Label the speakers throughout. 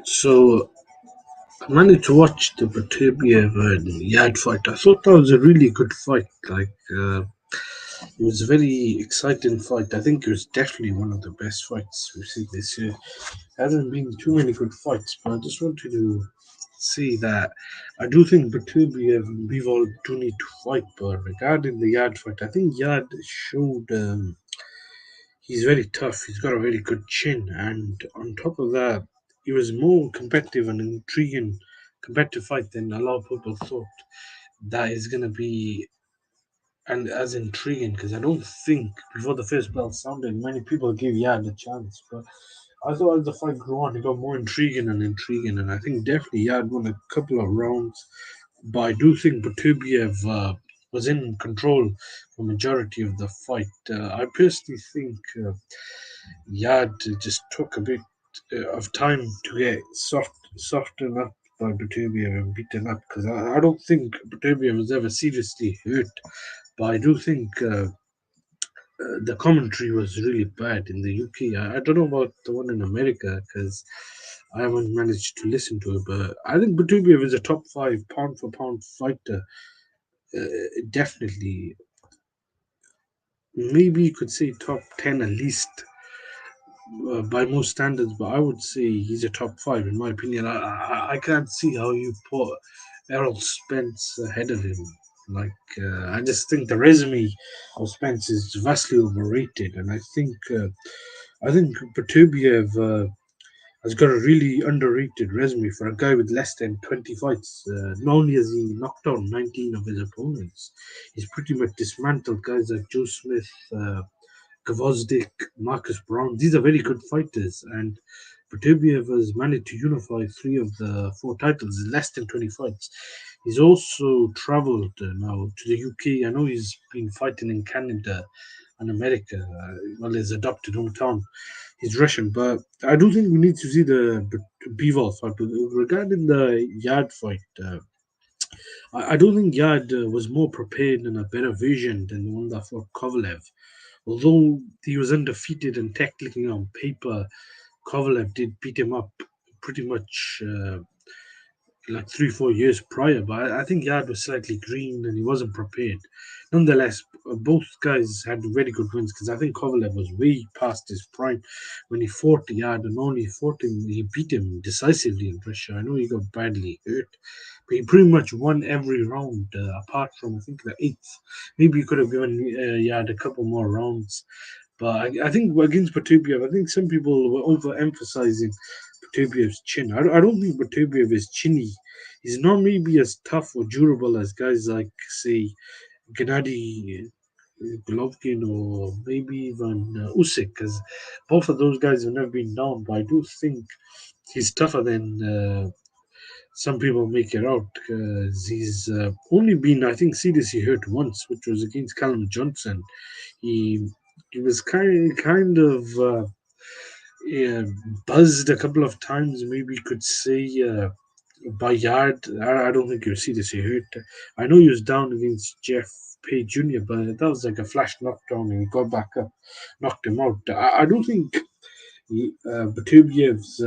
Speaker 1: So I managed to watch the Beterbiev and Yard fight. I thought that was a really good fight. It was a very exciting fight. I think it was definitely one of the best fights we've seen this year. There hasn't been too many good fights, but I just wanted to say that I do think Beterbiev and Bivol do need to fight. But regarding the Yard fight, I think Yard showed. He's very tough. He's got a very good chin, and on top of that, he was more competitive and intriguing competitive fight than a lot of people thought that is going to be, and as intriguing because I don't think before the first bell sounded, many people gave Yad a chance, but I thought as the fight grew on, it got more intriguing, and I think definitely Yad won a couple of rounds, but I do think Beterbiev was in control for majority of the fight. I personally think. Yard just took a bit of time to get softened up by Beterbiev and beaten up because I don't think Beterbiev was ever seriously hurt, but I do think the commentary was really bad in the UK. I don't know about the one in America because I haven't managed to listen to it, but I think Beterbiev is a top five pound for pound fighter. Definitely, maybe you could say top 10 at least by most standards, but I would say he's a top five in my opinion. I can't see how you put Errol Spence ahead of him. I just think the resume of Spence is vastly overrated, and I think Beterbiev has got a really underrated resume for a guy with less than 20 fights. Not only has he knocked out 19 of his opponents, he's pretty much dismantled guys like Joe Smith. Gvozdyk, Marcus Brown. These are very good fighters, and Beterbiev has managed to unify three of the four titles in less than 20 fights. He's also travelled now to the UK. I know he's been fighting in Canada and America, well, his adopted hometown. He's Russian, but I do think we need to see the Bivol fight. Regarding the Yard fight, I don't think Yard was more prepared and a better vision than the one that fought Kovalev. Although he was undefeated and technically on paper, Kovalev did beat him up pretty much like 3 4 years prior. But I think Yard was slightly green and he wasn't prepared. Nonetheless, both guys had very good wins because I think Kovalev was way past his prime when he fought Yard, and only fought him, he beat him decisively in Russia. I know he got badly hurt, but he pretty much won every round apart from I think the eighth. Maybe he could have given Yard a couple more rounds. But I think against Beterbiev, I think some people were overemphasizing Beterbiev's chin. I don't think Beterbiev is chinny. He's not maybe as tough or durable as guys like, say, Gennady Golovkin or maybe even Usyk, because both of those guys have never been down. But I do think he's tougher than some people make it out because he's only been, I think, seriously hurt once, which was against Callum Johnson. He he was kind of yeah, buzzed a couple of times. Maybe you could say by Yard. I don't think he was seriously hurt. I know he was down against Jeff Page Jr., but that was like a flash knockdown and he got back up, knocked him out. I don't think Beterbiev's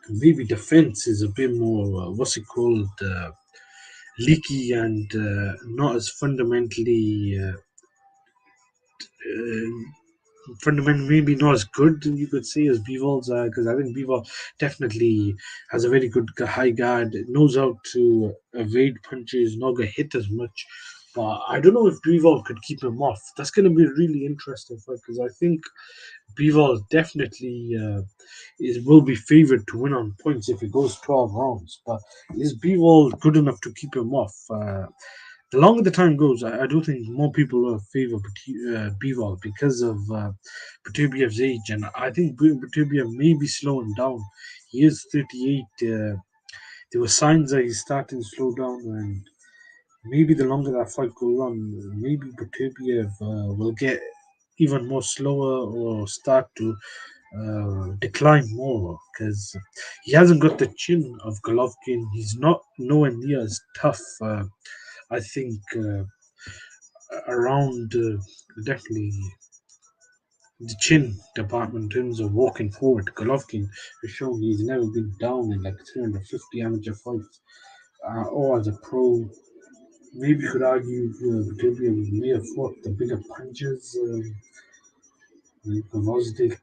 Speaker 1: maybe defense is a bit more, what's it called, leaky and not as fundamentally maybe not as good you could say as Bivol's because I think Bivol definitely has a very good high guard, knows how to evade punches, not get hit as much. But I don't know if Bivol could keep him off. That's going to be a really interesting fight because I think Bivol definitely will be favored to win on points if it goes 12 rounds. But is Bivol good enough to keep him off? The longer the time goes, I do think more people will favor Bivol because of Beterbiev's age, and I think Beterbiev may be slowing down. He is 38. There were signs that he's starting to slow down, and maybe the longer that fight goes on, maybe Beterbiev will get even more slower or start to decline more because he hasn't got the chin of Golovkin. He's not nowhere near as tough. I think around definitely the chin department in terms of walking forward. Golovkin has shown he's never been down in like 350 amateur fights. Or as a pro, maybe you could argue Beterbiev may have fought the bigger punches. Gvozdik,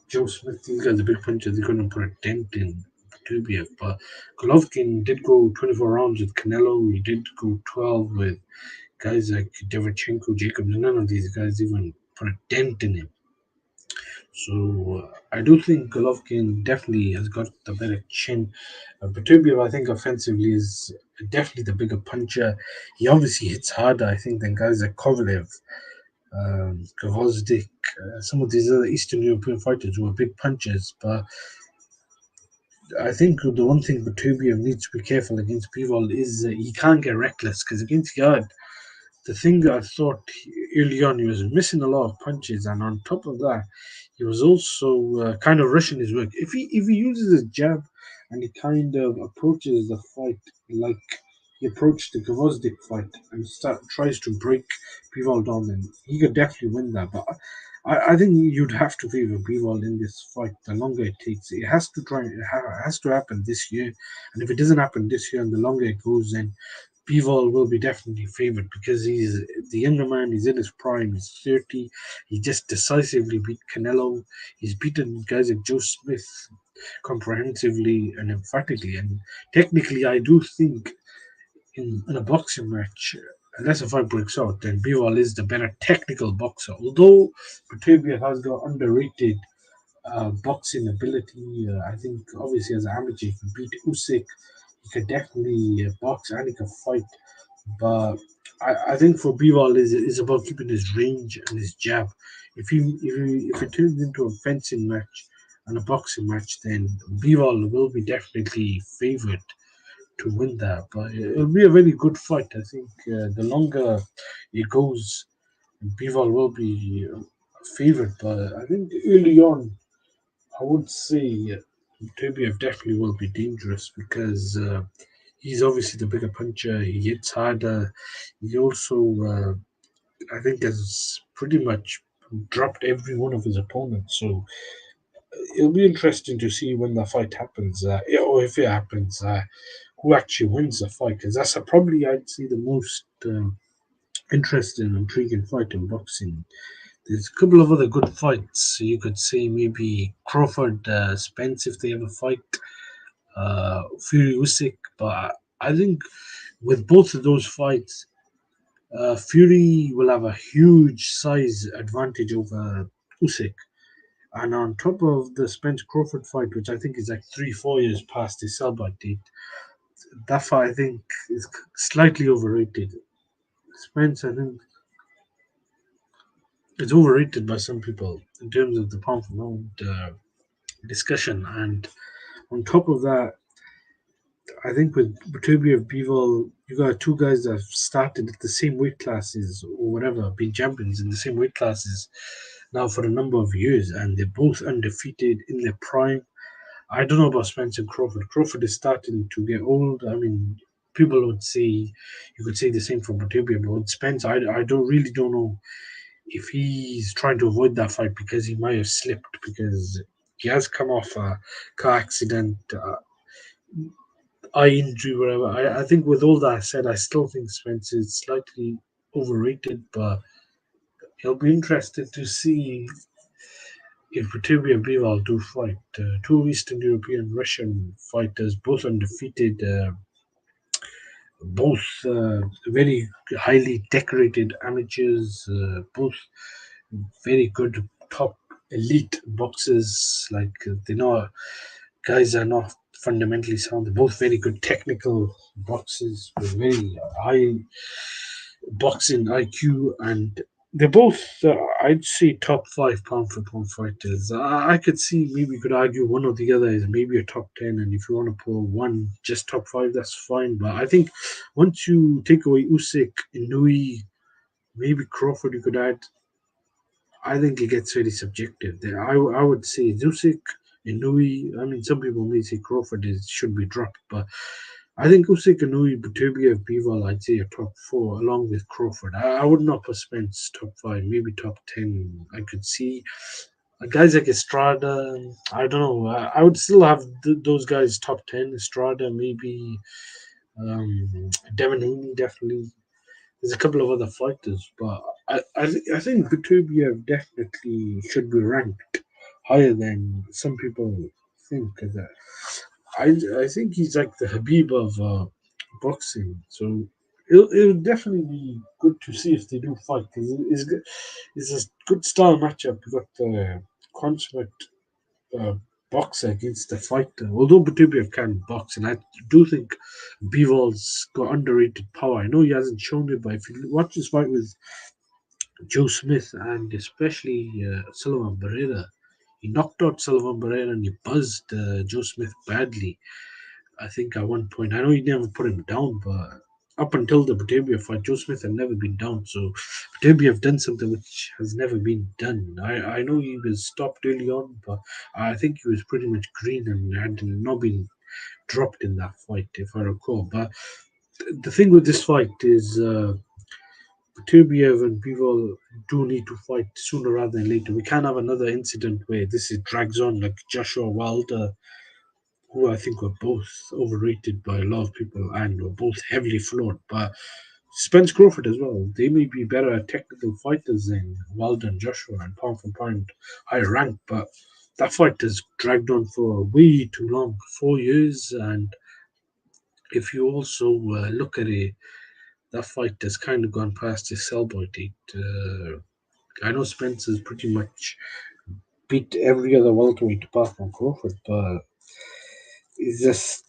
Speaker 1: Joe Smith, these guys are big punchers. They couldn't put a dent in Beterbiev. But Golovkin did go 24 rounds with Canelo. He did go 12 with guys like Derevchenko, Jacobs. None of these guys even put a dent in him. So I do think Golovkin definitely has got the better chin. Beterbiev, I think, offensively is definitely the bigger puncher. He obviously hits harder, I think, than guys like Kovalev, Gvozdik, some of these other Eastern European fighters who are big punchers. But I think the one thing Beterbiev needs to be careful against Bivol is he can't get reckless because against Yard, the thing I thought early on, he was missing a lot of punches, and on top of that, he was also kind of rushing his work. If he uses his jab and he kind of approaches the fight like he approached the Gvozdik fight and tries to break Bivol down, then he could definitely win that. But I think you'd have to favor Bivol in this fight. The longer it takes, it has to has to happen this year, and if it doesn't happen this year, and the longer it goes, then Bivol will be definitely favoured because he's the younger man. He's in his prime. He's 30. He just decisively beat Canelo. He's beaten guys like Joe Smith comprehensively and emphatically. And technically, I do think in a boxing match, unless a fight breaks out, then Bivol is the better technical boxer. Although Beterbiev has got underrated boxing ability. I think obviously as an amateur, he can beat Usyk. He could definitely box and he can fight. But I think for Bivol is about keeping his range and his jab. If it turns into a fencing match and a boxing match, then Bivol will be definitely favoured to win that. But it'll be a very good fight. I think the longer it goes, Bivol will be favoured. But I think early on, I would say Beterbiev definitely will be dangerous because he's obviously the bigger puncher. He hits harder. He also, I think, has pretty much dropped every one of his opponents. So it'll be interesting to see when the fight happens, or if it happens, who actually wins the fight. Because that's probably, I'd say, the most interesting and intriguing fight in boxing. There's a couple of other good fights. You could say maybe Crawford Spence if they ever fight, Fury Usyk. But I think with both of those fights, Fury will have a huge size advantage over Usyk. And on top of the Spence Crawford fight, which I think is like 3, 4 years past the sell-by date, that fight I think is slightly overrated. Spence, I think, is overrated by some people in terms of the pound for pound discussion. And on top of that, I think with Beterbiev Bivol, you got two guys that have started at the same weight classes or whatever, been champions in the same weight classes now for a number of years, and they're both undefeated in their prime. I don't know about Spence and Crawford. Crawford is starting to get old. I mean, people would say you could say the same for Beterbiev, but with Spence, I don't really don't know if he's trying to avoid that fight because he might have slipped because he has come off a car accident, eye injury, whatever. I think with all that said, I still think Spence is slightly overrated, but it'll be interesting to see if Beterbiev and Bivol do fight. Two Eastern European Russian fighters, both undefeated, both very highly decorated amateurs, both very good top elite boxers. Like they know guys are not fundamentally sound. They're both very good technical boxers with very high boxing IQ, and they're both, I'd say, top five pound for pound fighters. I could see maybe you could argue one or the other is maybe a top 10, and if you want to pull one just top five, that's fine. But I think once you take away Usyk, Inui, maybe Crawford, you could add. I think it gets very subjective. There, I would say Usyk, Inui. I mean, some people may say Crawford should be dropped, but I think Usyk, Nui, Beterbiev, Bivol, I'd say a top four along with Crawford. I would not put Spence top five, maybe top 10. I could see guys like Estrada. I don't know. I would still have those guys top 10. Estrada, maybe Devin Haney, definitely. There's a couple of other fighters, but I think Beterbiev definitely should be ranked higher than some people think. 'Cause, I think he's like the Habib of boxing. So it'll definitely be good to see if they do fight because it's a good style matchup. You got the consummate uh, boxer against the fighter. Although Beterbiev can box, and I do think Bivol's got underrated power. I know he hasn't shown it, but if you watch his fight with Joe Smith and especially Sullivan Barrera, he knocked out Sullivan Barrera and he buzzed Joe Smith badly. I think at one point, I know he never put him down, but up until the Beterbiev fight, Joe Smith had never been down. So Beterbiev done something which has never been done. I know he was stopped early on, but I think he was pretty much green and had not been dropped in that fight, if I recall. But the thing with this fight is Beterbiev and Bivol do need to fight sooner rather than later. We can't have another incident where this is drags on like Joshua Wilder who I think were both overrated by a lot of people and were both heavily flawed. But Spence Crawford as well. They may be better at technical fighters than Wilder and Joshua and pound for pound higher rank, but that fight has dragged on for way too long, 4 years. And if you also look at it, that fight has kind of gone past its sell-by date. I know Spence has pretty much beat every other welterweight apart from Crawford, but it's just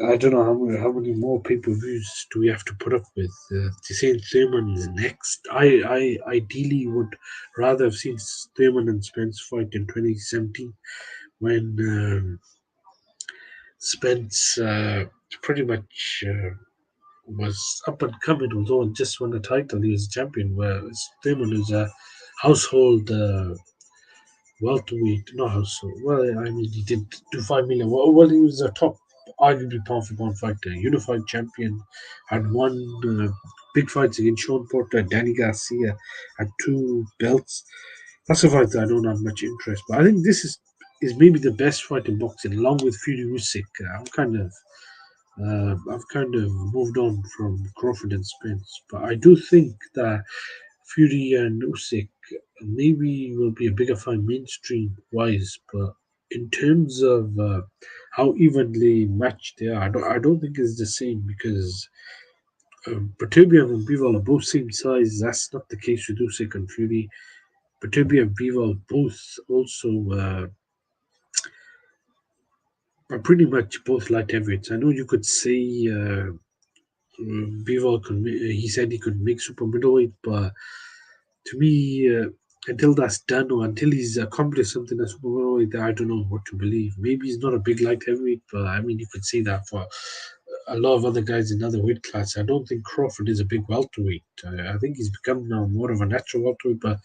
Speaker 1: I don't know how many more pay per views do we have to put up with. The same Thurman is next. I ideally would rather have seen Thurman and Spence fight in 2017 when Spence pretty much was up and coming, although he just won a title. He was champion, whereas Thurman is a household welterweight, not household. Well, I mean, he did do 5 million. Well, he was a top, arguably pound for pound fighter, unified champion, had won big fights against Sean Porter, Danny Garcia, had two belts. That's a fight that I don't have much interest, but I think this is maybe the best fight in boxing, along with Fury Usyk. I've kind of moved on from Crawford and Spence, but I do think that Fury and Usyk maybe will be a bigger fight mainstream wise, but in terms of how evenly matched they are, I don't think it's the same because Beterbiev and Bivol are both same size. That's not the case with Usyk and Fury. Beterbiev and Bivol both also are pretty much both light heavyweights. I know you could say Bivol could. He said he could make super middleweight, but to me, until that's done or until he's accomplished something as super middleweight, I don't know what to believe. Maybe he's not a big light heavyweight, but I mean, you could say that for a lot of other guys in other weight class. I don't think Crawford is a big welterweight. I think he's become now more of a natural welterweight, but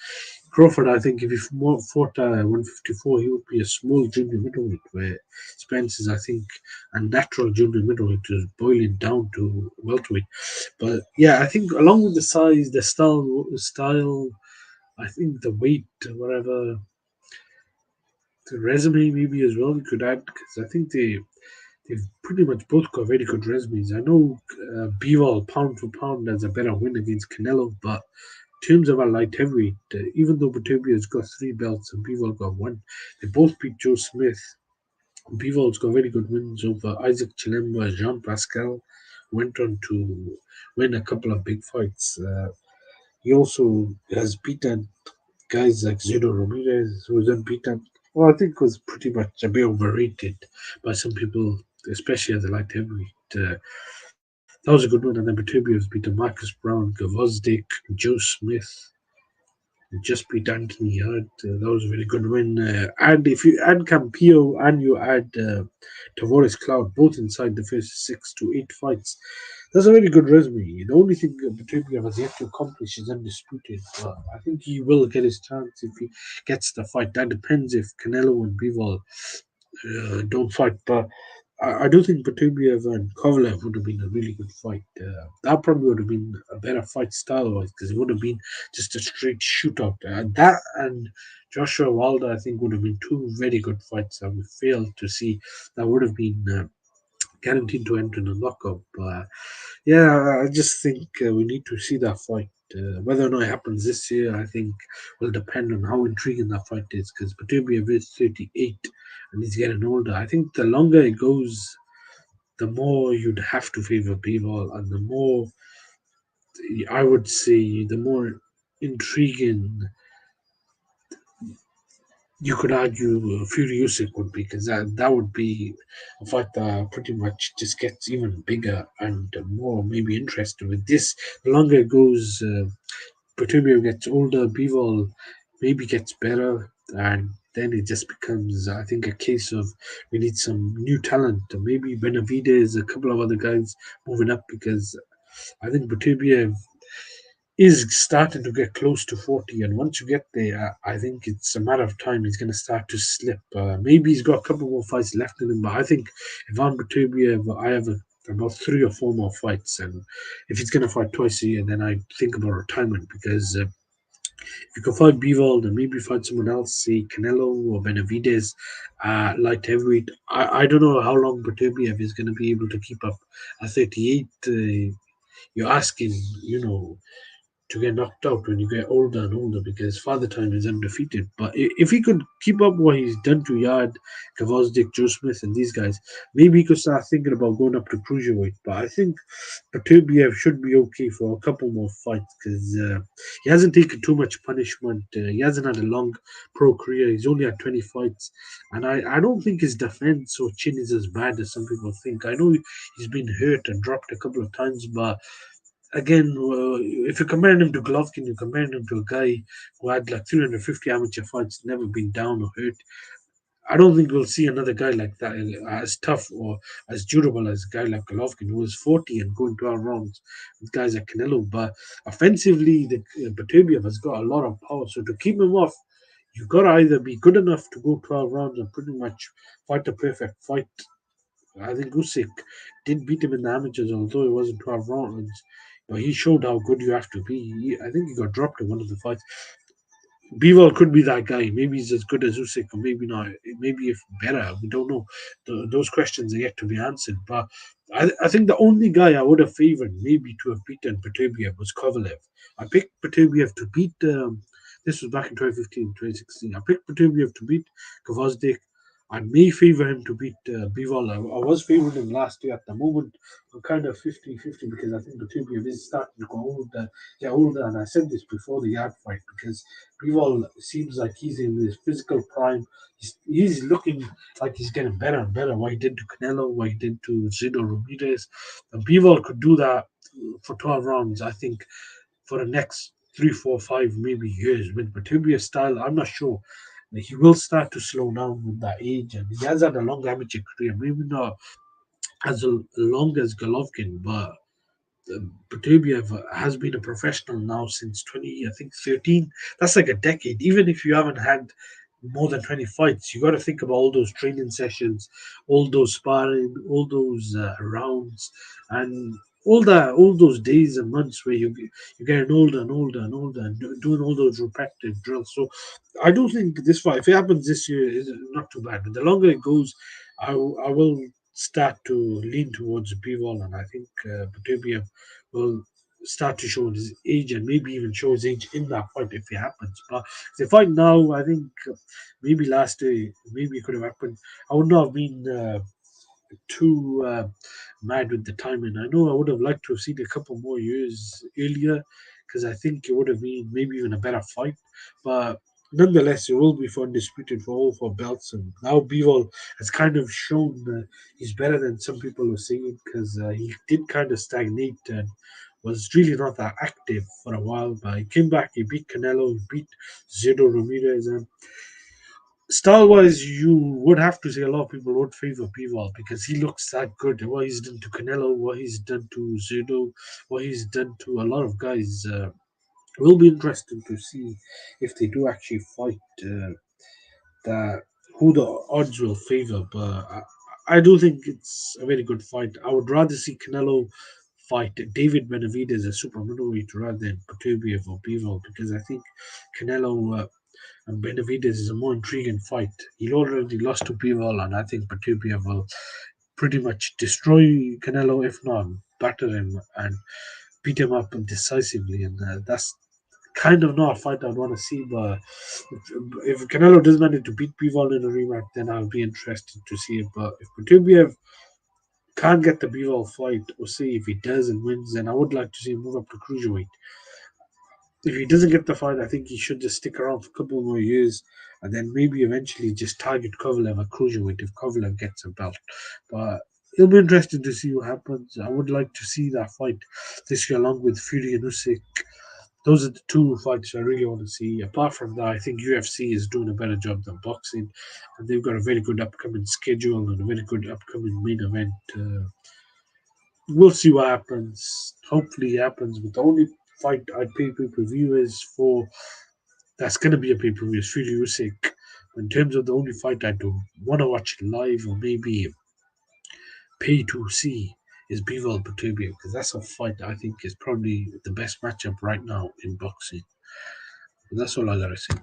Speaker 1: Crawford, I think if he fought 154, he would be a small junior middleweight, where Spence is, I think, a natural junior middleweight to boil it down to welterweight. But yeah, I think along with the size, the style, I think the weight, whatever, the resume maybe as well you could add because I think they've pretty much both got very good resumes. I know Bivol pound for pound has a better win against Canelo, but in terms of a light heavyweight, even though Beterbiev's got three belts and Bivol got one, they both beat Joe Smith. Bivol's got very good wins over Isaac Chilemba, Jean Pascal, went on to win a couple of big fights. He also has beaten guys like Zeno Ramirez, who was unbeaten. Well, I think was pretty much a bit overrated by some people, especially as a light heavyweight. That was a good one, and then Beterbiev's beaten Marcus Brown, Gvozdyk, Joe Smith, just beat Anthony Yarde. That was a very good win. And if you add Campillo and you add Tavares Cloud, both inside the first 6 to 8 fights, that's a very good resume. The only thing Beterbiev has yet to accomplish is undisputed. But I think he will get his chance if he gets the fight. That depends if Canelo and Bivol don't fight. But I do think Beterbiev and Kovalev would have been a really good fight. That probably would have been a better fight style wise because it would have been just a straight shootout. That and Joshua Wilder, I think, would have been two very good fights that we failed to see. That would have been guaranteed to enter in a knockout. But yeah, I just think we need to see that fight. Whether or not it happens this year, I think will depend on how intriguing that fight is. Because Beterbiev is 38 and he's getting older. I think the longer it goes, the more you'd have to favor Bivol, and the more I would say, the more intriguing you could argue Fury Usyk would be, because that would be a fight that pretty much just gets even bigger and more maybe interesting. With this, the longer it goes, Beterbiev gets older, Bivol maybe gets better, and then it just becomes, I think, a case of we need some new talent. Maybe Benavides, a couple of other guys moving up, because I think Beterbiev is starting to get close to 40, and once you get there, I think it's a matter of time he's going to start to slip. Maybe he's got a couple more fights left in him, but I think if I'm Beterbiev, I have about 3 or 4 more fights, and if he's going to fight twice a year, then I think about retirement, because if you can fight Bivol, then maybe fight someone else, say Canelo or Benavides, light heavyweight. I don't know how long Beterbiev is going to be able to keep up at 38. You're asking, to get knocked out when you get older and older, because Father Time is undefeated. But if he could keep up what he's done to Yard, Kavozdik, Joe Smith, and these guys, maybe he could start thinking about going up to cruiserweight. But I think Beterbiev should be okay for a couple more fights, because he hasn't taken too much punishment. He hasn't had a long pro career. He's only had 20 fights. And I don't think his defense or chin is as bad as some people think. I know he's been hurt and dropped a couple of times, but again, if you compare him to Golovkin, you compare him to a guy who had like 350 amateur fights, never been down or hurt. I don't think we'll see another guy like that as tough or as durable as a guy like Golovkin, who was 40 and going 12 rounds with guys like Canelo. But offensively, the Beterbiev has got a lot of power. So to keep him off, you've got to either be good enough to go 12 rounds and pretty much fight the perfect fight. I think Usyk did beat him in the amateurs, although it wasn't 12 rounds. But he showed how good you have to be. I think he got dropped in one of the fights. Bivol could be that guy. Maybe he's as good as Usyk, or maybe not. Maybe if better. We don't know. Those questions are yet to be answered. But I think the only guy I would have favored maybe to have beaten Beterbiev was Kovalev. I picked Beterbiev to beat. This was back in 2015, 2016. I picked Beterbiev to beat Kvozdik. I may favor him to beat Bivol. I was favoring him last year. At the moment, I'm kind of 50-50, because I think Beterbiev is starting to get older. And I said this before the Yard fight, because Bivol seems like he's in his physical prime. He's looking like he's getting better and better. What he did to Canelo, what he did to Zito Ramirez. And Bivol could do that for 12 rounds, I think, for the next 3, 4, 5, maybe years. With Beterbiev's style, I'm not sure. He will start to slow down with that age, and he has had a long amateur career. Maybe not as long as Golovkin, but Beterbiev has been a professional now since 20, I think 13. That's like a decade. Even if you haven't had more than 20 fights, you got to think about all those training sessions, all those sparring, all those rounds, and all those days and months where you're getting older and older and older and doing all those repetitive drills. So I don't think this fight, if it happens this year, is not too bad. But the longer it goes, I will start to lean towards Bivol, and I think Beterbiev will start to show his age and maybe even show his age in that fight if it happens. But the fight now, I think maybe last day, maybe it could have happened. I would not have been too mad with the timing. I know I would have liked to have seen a couple more years earlier, because I think it would have been maybe even a better fight. But nonetheless, it will be for undisputed for all 4 belts. And now Bivol has kind of shown he's better than some people are saying, because he did kind of stagnate and was really not that active for a while. But he came back, he beat Canelo, he beat Zito Ramirez, and style wise, you would have to say a lot of people would favor Bivol, because he looks that good. What he's done to Canelo, what he's done to Zudo, what he's done to a lot of guys. Will be interesting to see if they do actually fight. That who the odds will favor, but I do think it's a very good fight. I would rather see Canelo fight David Benavidez as super middleweight rather than Beterbiev or Bivol because I think Canelo and Benavidez is a more intriguing fight. He already lost to Bivol, and I think Beterbiev will pretty much destroy Canelo, if not batter him and beat him up decisively. And that's kind of not a fight I'd want to see. But if Canelo does manage to beat Bivol in a rematch, then I'll be interested to see it. But if Beterbiev can't get the Bivol fight, or see if he does and wins, then I would like to see him move up to cruiserweight. If he doesn't get the fight, I think he should just stick around for a couple more years and then maybe eventually just target Kovalev at cruiserweight if Kovalev gets a belt. But it'll be interesting to see what happens. I would like to see that fight this year along with Fury and Usyk. Those are the two fights I really want to see. Apart from that, I think UFC is doing a better job than boxing, and they've got a very good upcoming schedule and a very good upcoming main event. We'll see what happens. Hopefully, it happens. But the only fight I'd pay per view is for that's going to be a pay per view. It's Fury Usyk. In terms of the only fight I do want to watch live or maybe pay to see is Bivol Beterbiev because that's a fight I think is probably the best matchup right now in boxing. And that's all I gotta say.